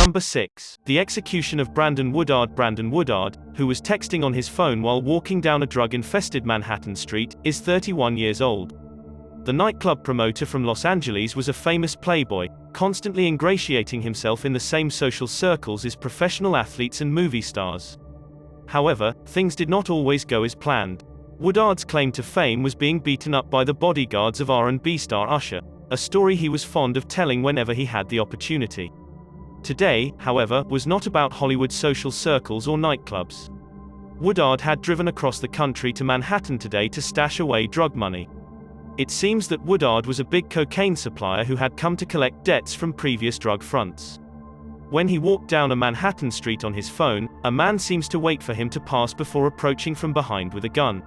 Number 6. The execution of Brandon Woodard. Brandon Woodard, who was texting on his phone while walking down a drug-infested Manhattan street, is 31 years old. The nightclub promoter from Los Angeles was a famous playboy, constantly ingratiating himself in the same social circles as professional athletes and movie stars. However, things did not always go as planned. Woodard's claim to fame was being beaten up by the bodyguards of R&B star Usher, a story he was fond of telling whenever he had the opportunity. Today, however, was not about Hollywood social circles or nightclubs. Woodard had driven across the country to Manhattan today to stash away drug money. It seems that Woodard was a big cocaine supplier who had come to collect debts from previous drug fronts. When he walked down a Manhattan street on his phone, a man seems to wait for him to pass before approaching from behind with a gun.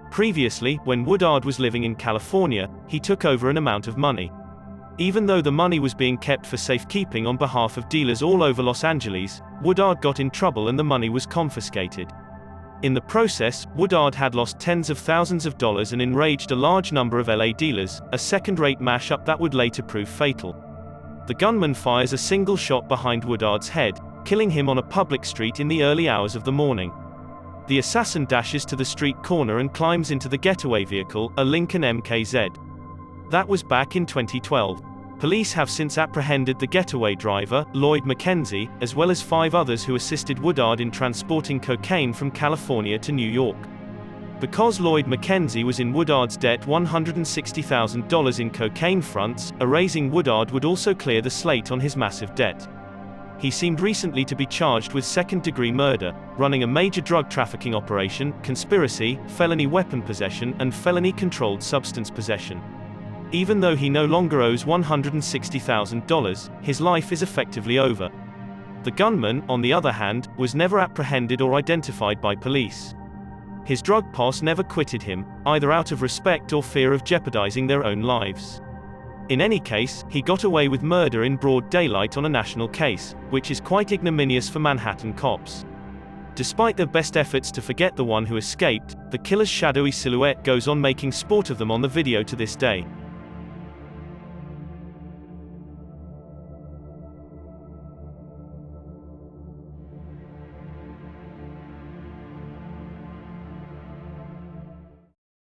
Previously, when Woodard was living in California, he took over an amount of money. Even though the money was being kept for safekeeping on behalf of dealers all over Los Angeles, Woodard got in trouble and the money was confiscated. In the process, Woodard had lost tens of thousands of dollars and enraged a large number of LA dealers, a second-rate mashup that would later prove fatal. The gunman fires a single shot behind Woodard's head, killing him on a public street in the early hours of the morning. The assassin dashes to the street corner and climbs into the getaway vehicle, a Lincoln MKZ. That was back in 2012. Police have since apprehended the getaway driver, Lloyd McKenzie, as well as 5 others who assisted Woodard in transporting cocaine from California to New York. Because Lloyd McKenzie was in Woodard's debt $160,000 in cocaine fronts, erasing Woodard would also clear the slate on his massive debt. He seemed recently to be charged with second-degree murder, running a major drug trafficking operation, conspiracy, felony weapon possession, and felony controlled substance possession. Even though he no longer owes $160,000, his life is effectively over. The gunman, on the other hand, was never apprehended or identified by police. His drug posse never quitted him, either out of respect or fear of jeopardizing their own lives. In any case, he got away with murder in broad daylight on a national case, which is quite ignominious for Manhattan cops. Despite their best efforts to forget the one who escaped, the killer's shadowy silhouette goes on making sport of them on the video to this day.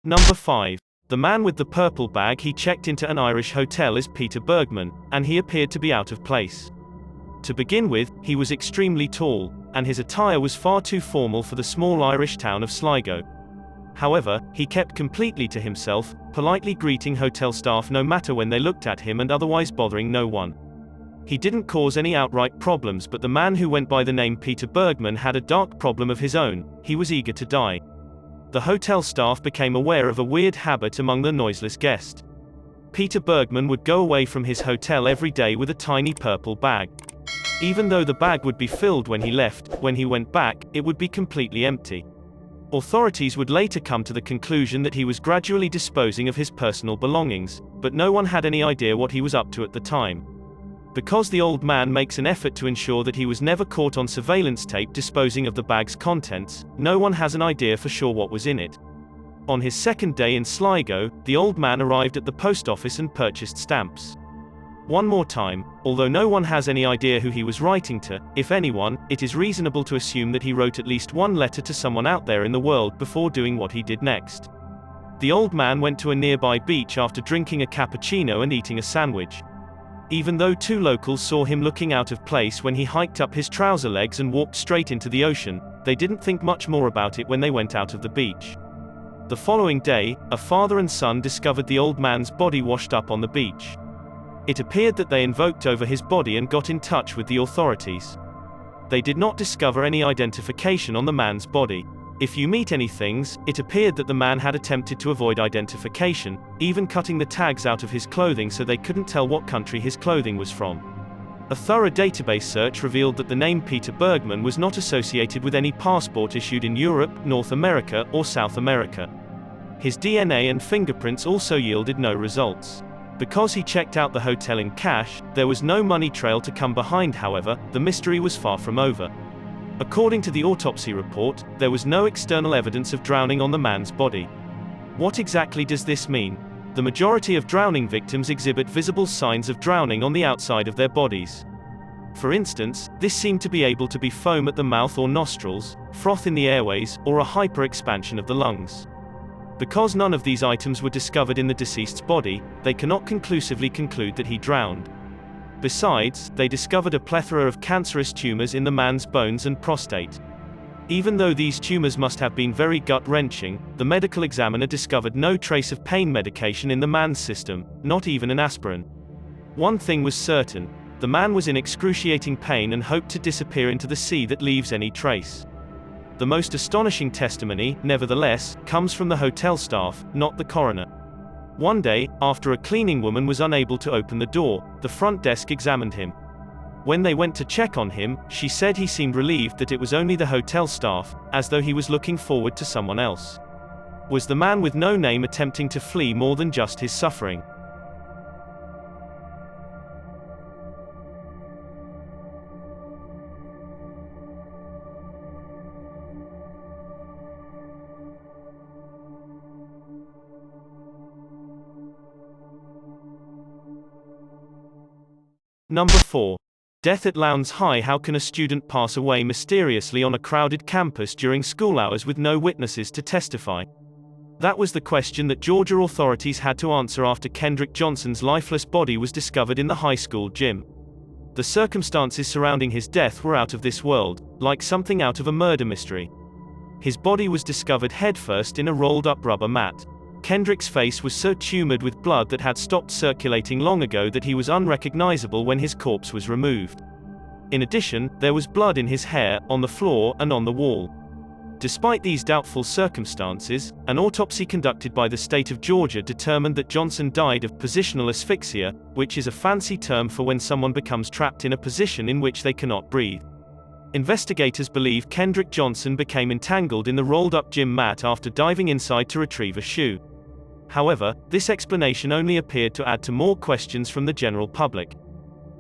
Number 5. The man with the purple bag. He checked into an Irish hotel as Peter Bergman, and he appeared to be out of place. To begin with, he was extremely tall, and his attire was far too formal for the small Irish town of Sligo. However, he kept completely to himself, politely greeting hotel staff no matter when they looked at him and otherwise bothering no one. He didn't cause any outright problems, but the man who went by the name Peter Bergman had a dark problem of his own. He was eager to die. The hotel staff became aware of a weird habit among the noiseless guest. Peter Bergman would go away from his hotel every day with a tiny purple bag. Even though the bag would be filled when he left, when he went back, it would be completely empty. Authorities would later come to the conclusion that he was gradually disposing of his personal belongings, but no one had any idea what he was up to at the time. Because the old man makes an effort to ensure that he was never caught on surveillance tape disposing of the bag's contents, no one has an idea for sure what was in it. On his second day in Sligo, the old man arrived at the post office and purchased stamps. One more time, although no one has any idea who he was writing to, if anyone, it is reasonable to assume that he wrote at least one letter to someone out there in the world before doing what he did next. The old man went to a nearby beach after drinking a cappuccino and eating a sandwich. Even though 2 locals saw him looking out of place when he hiked up his trouser legs and walked straight into the ocean, they didn't think much more about it when they went out of the beach. The following day, a father and son discovered the old man's body washed up on the beach. It appeared that they invoked over his body and got in touch with the authorities. They did not discover any identification on the man's body. If you meet any things, it appeared that the man had attempted to avoid identification, even cutting the tags out of his clothing so they couldn't tell what country his clothing was from. A thorough database search revealed that the name Peter Bergman was not associated with any passport issued in Europe, North America, or South America. His DNA and fingerprints also yielded no results. Because he checked out the hotel in cash, there was no money trail to come behind. However, the mystery was far from over. According to the autopsy report, there was no external evidence of drowning on the man's body. What exactly does this mean? The majority of drowning victims exhibit visible signs of drowning on the outside of their bodies. For instance, this seemed to be able to be foam at the mouth or nostrils, froth in the airways, or a hyper-expansion of the lungs. Because none of these items were discovered in the deceased's body, they cannot conclusively conclude that he drowned. Besides, they discovered a plethora of cancerous tumors in the man's bones and prostate. Even though these tumors must have been very gut-wrenching, the medical examiner discovered no trace of pain medication in the man's system, not even an aspirin. One thing was certain: the man was in excruciating pain and hoped to disappear into the sea that leaves any trace. The most astonishing testimony, nevertheless, comes from the hotel staff, not the coroner. One day, after a cleaning woman was unable to open the door, the front desk examined him. When they went to check on him, she said he seemed relieved that it was only the hotel staff, as though he was looking forward to someone else. Was the man with no name attempting to flee more than just his suffering? Number 4. Death at Lowndes High. How can a student pass away mysteriously on a crowded campus during school hours with no witnesses to testify? That was the question that Georgia authorities had to answer after Kendrick Johnson's lifeless body was discovered in the high school gym. The circumstances surrounding his death were out of this world, like something out of a murder mystery. His body was discovered headfirst in a rolled-up rubber mat. Kendrick's face was so tumored with blood that had stopped circulating long ago that he was unrecognizable when his corpse was removed. In addition, there was blood in his hair, on the floor, and on the wall. Despite these doubtful circumstances, an autopsy conducted by the state of Georgia determined that Johnson died of positional asphyxia, which is a fancy term for when someone becomes trapped in a position in which they cannot breathe. Investigators believe Kendrick Johnson became entangled in the rolled-up gym mat after diving inside to retrieve a shoe. However, this explanation only appeared to add to more questions from the general public.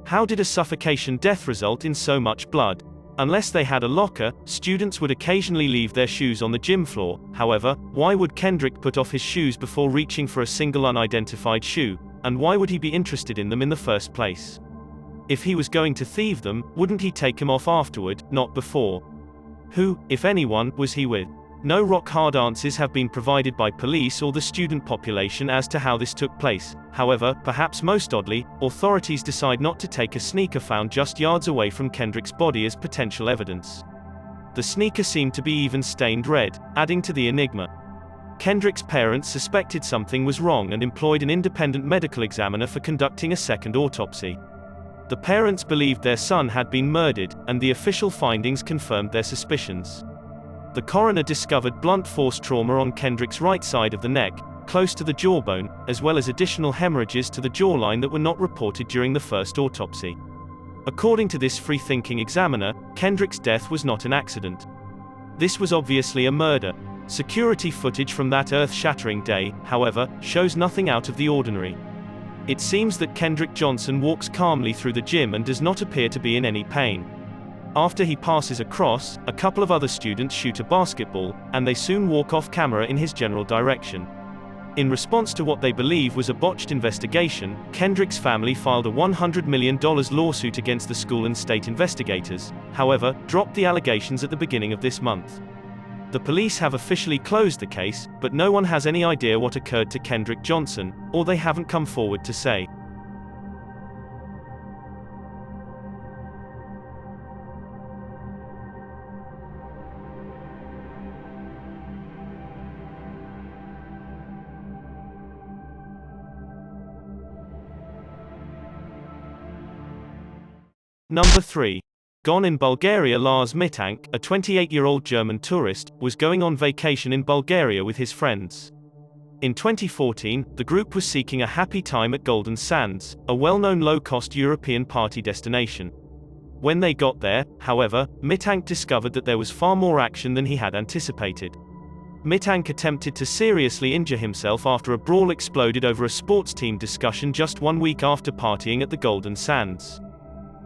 How did a suffocation death result in so much blood? Unless they had a locker, students would occasionally leave their shoes on the gym floor. However, why would Kendrick put off his shoes before reaching for a single unidentified shoe? And why would he be interested in them in the first place? If he was going to thieve them, wouldn't he take them off afterward, not before? Who, if anyone, was he with? No rock-hard answers have been provided by police or the student population as to how this took place. However, perhaps most oddly, authorities decide not to take a sneaker found just yards away from Kendrick's body as potential evidence. The sneaker seemed to be even stained red, adding to the enigma. Kendrick's parents suspected something was wrong and employed an independent medical examiner for conducting a second autopsy. The parents believed their son had been murdered, and the official findings confirmed their suspicions. The coroner discovered blunt force trauma on Kendrick's right side of the neck, close to the jawbone, as well as additional hemorrhages to the jawline that were not reported during the first autopsy. According to this free-thinking examiner, Kendrick's death was not an accident. This was obviously a murder. Security footage from that earth-shattering day, however, shows nothing out of the ordinary. It seems that Kendrick Johnson walks calmly through the gym and does not appear to be in any pain. After he passes across, a couple of other students shoot a basketball, and they soon walk off camera in his general direction. In response to what they believe was a botched investigation, Kendrick's family filed a $100 million lawsuit against the school and state investigators, however, dropped the allegations at the beginning of this month. The police have officially closed the case, but no one has any idea what occurred to Kendrick Johnson, or they haven't come forward to say. Number 3. Gone in Bulgaria. Lars Mittank, a 28-year-old German tourist, was going on vacation in Bulgaria with his friends. In 2014, the group was seeking a happy time at Golden Sands, a well-known low-cost European party destination. When they got there, however, Mittank discovered that there was far more action than he had anticipated. Mittank attempted to seriously injure himself after a brawl exploded over a sports team discussion just 1 week after partying at the Golden Sands.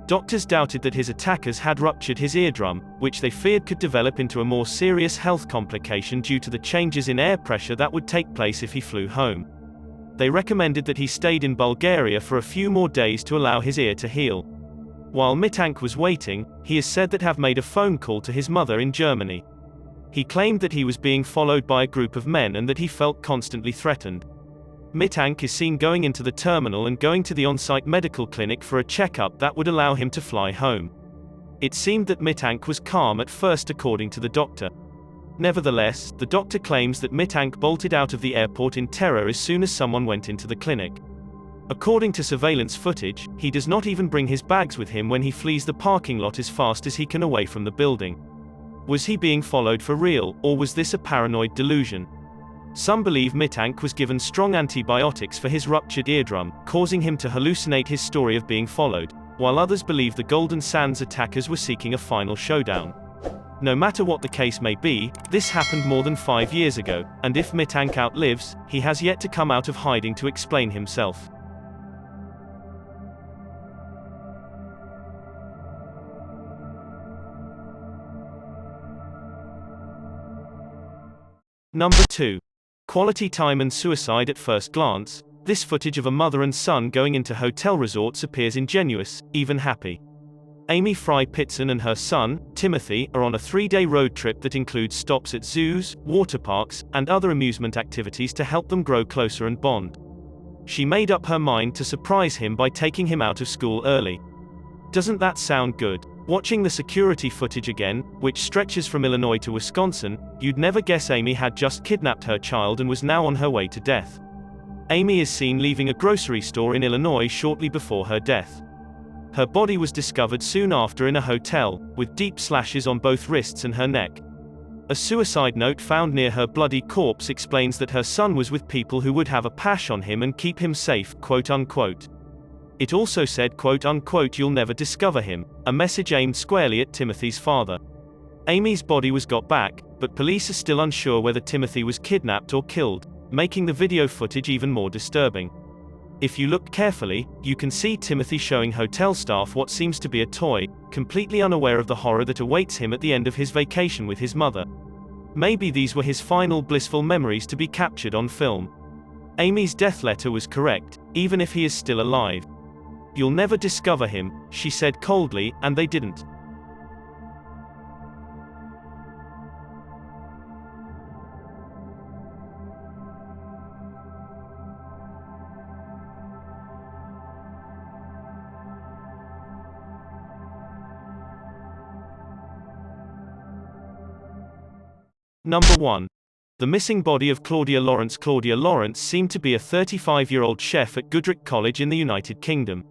Doctors doubted that his attackers had ruptured his eardrum, which they feared could develop into a more serious health complication due to the changes in air pressure that would take place if he flew home. They recommended that he stayed in Bulgaria for a few more days to allow his ear to heal. While Mittank was waiting, he is said to have made a phone call to his mother in Germany. He claimed that he was being followed by a group of men and that he felt constantly threatened. Mittank is seen going into the terminal and going to the on-site medical clinic for a checkup that would allow him to fly home. It seemed that Mittank was calm at first, according to the doctor. Nevertheless, the doctor claims that Mittank bolted out of the airport in terror as soon as someone went into the clinic. According to surveillance footage, he does not even bring his bags with him when he flees the parking lot as fast as he can away from the building. Was he being followed for real, or was this a paranoid delusion? Some believe Mittank was given strong antibiotics for his ruptured eardrum, causing him to hallucinate his story of being followed, while others believe the Golden Sands attackers were seeking a final showdown. No matter what the case may be, this happened more than 5 years ago, and if Mittank outlives, he has yet to come out of hiding to explain himself. Number 2. Quality time and suicide at first glance. This footage of a mother and son going into hotel resorts appears ingenuous, even happy. Amy Fry Pitson and her son, Timothy, are on a 3-day road trip that includes stops at zoos, water parks, and other amusement activities to help them grow closer and bond. She made up her mind to surprise him by taking him out of school early. Doesn't that sound good? Watching the security footage again, which stretches from Illinois to Wisconsin, you'd never guess Amy had just kidnapped her child and was now on her way to death. Amy is seen leaving a grocery store in Illinois shortly before her death. Her body was discovered soon after in a hotel, with deep slashes on both wrists and her neck. A suicide note found near her bloody corpse explains that her son was with people who would have a pash on him and keep him safe, quote unquote. It also said, quote unquote, "You'll never discover him," a message aimed squarely at Timothy's father. Amy's body was got back, but police are still unsure whether Timothy was kidnapped or killed, making the video footage even more disturbing. If you look carefully, you can see Timothy showing hotel staff what seems to be a toy, completely unaware of the horror that awaits him at the end of his vacation with his mother. Maybe these were his final blissful memories to be captured on film. Amy's death letter was correct, even if he is still alive. "You'll never discover him," she said coldly, and they didn't. Number 1. The missing body of Claudia Lawrence. Claudia Lawrence seemed to be a 35-year-old chef at Goodricke College in the United Kingdom.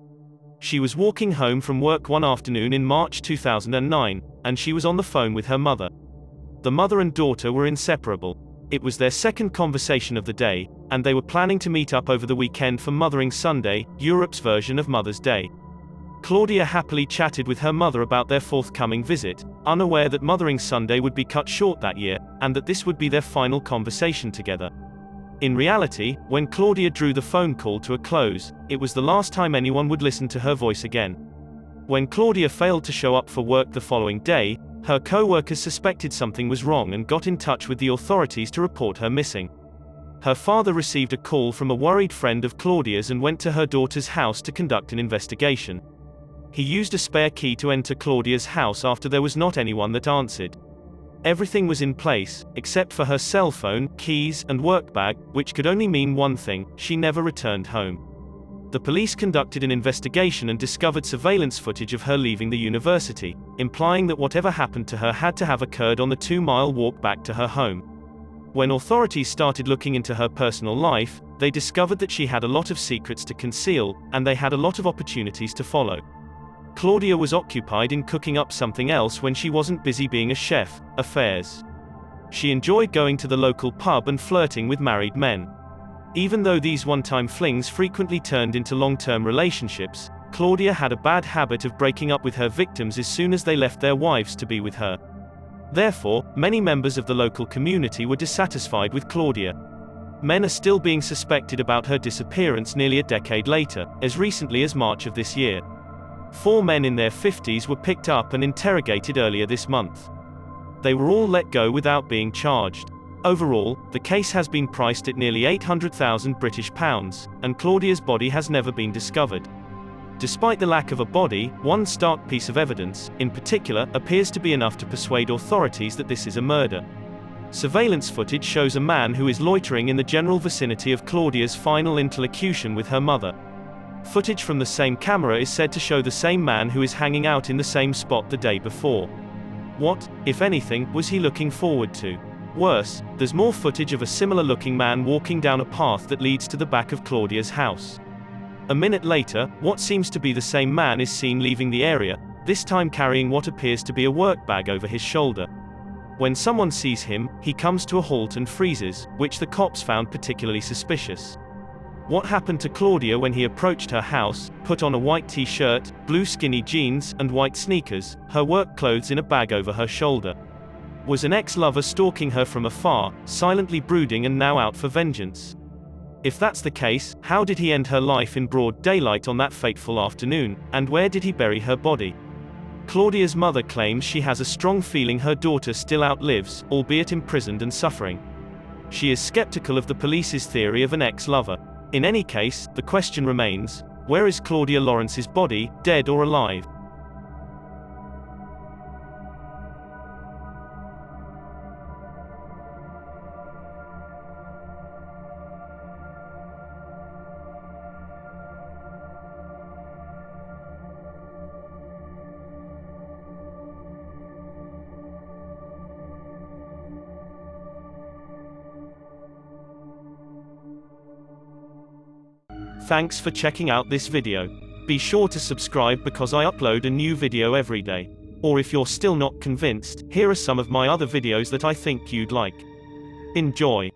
She was walking home from work one afternoon in March 2009, and she was on the phone with her mother. The mother and daughter were inseparable. It was their second conversation of the day, and they were planning to meet up over the weekend for Mothering Sunday, Europe's version of Mother's Day. Claudia happily chatted with her mother about their forthcoming visit, unaware that Mothering Sunday would be cut short that year, and that this would be their final conversation together. In reality, when Claudia drew the phone call to a close, it was the last time anyone would listen to her voice again. When Claudia failed to show up for work the following day, her co-workers suspected something was wrong and got in touch with the authorities to report her missing. Her father received a call from a worried friend of Claudia's and went to her daughter's house to conduct an investigation. He used a spare key to enter Claudia's house after there was not anyone that answered. Everything was in place, except for her cell phone, keys, and work bag, which could only mean one thing: she never returned home. The police conducted an investigation and discovered surveillance footage of her leaving the university, implying that whatever happened to her had to have occurred on the 2-mile walk back to her home. When authorities started looking into her personal life, they discovered that she had a lot of secrets to conceal, and they had a lot of opportunities to follow. Claudia was occupied in cooking up something else when she wasn't busy being a chef: affairs. She enjoyed going to the local pub and flirting with married men. Even though these one-time flings frequently turned into long-term relationships, Claudia had a bad habit of breaking up with her victims as soon as they left their wives to be with her. Therefore, many members of the local community were dissatisfied with Claudia. Men are still being suspected about her disappearance nearly a decade later, as recently as March of this year. 4 men in their 50s were picked up and interrogated earlier this month. They were all let go without being charged. Overall, the case has been priced at nearly £800,000, and Claudia's body has never been discovered. Despite the lack of a body, one stark piece of evidence, in particular, appears to be enough to persuade authorities that this is a murder. Surveillance footage shows a man who is loitering in the general vicinity of Claudia's final interlocution with her mother. Footage from the same camera is said to show the same man who is hanging out in the same spot the day before. What, if anything, was he looking forward to? Worse, there's more footage of a similar-looking man walking down a path that leads to the back of Claudia's house. A minute later, what seems to be the same man is seen leaving the area, this time carrying what appears to be a work bag over his shoulder. When someone sees him, he comes to a halt and freezes, which the cops found particularly suspicious. What happened to Claudia when he approached her house, put on a white t-shirt, blue skinny jeans, and white sneakers, her work clothes in a bag over her shoulder? Was an ex-lover stalking her from afar, silently brooding and now out for vengeance? If that's the case, how did he end her life in broad daylight on that fateful afternoon, and where did he bury her body? Claudia's mother claims she has a strong feeling her daughter still outlives, albeit imprisoned and suffering. She is skeptical of the police's theory of an ex-lover. In any case, the question remains, where is Claudia Lawrence's body, dead or alive? Thanks for checking out this video. Be sure to subscribe because I upload a new video every day. Or if you're still not convinced, here are some of my other videos that I think you'd like. Enjoy.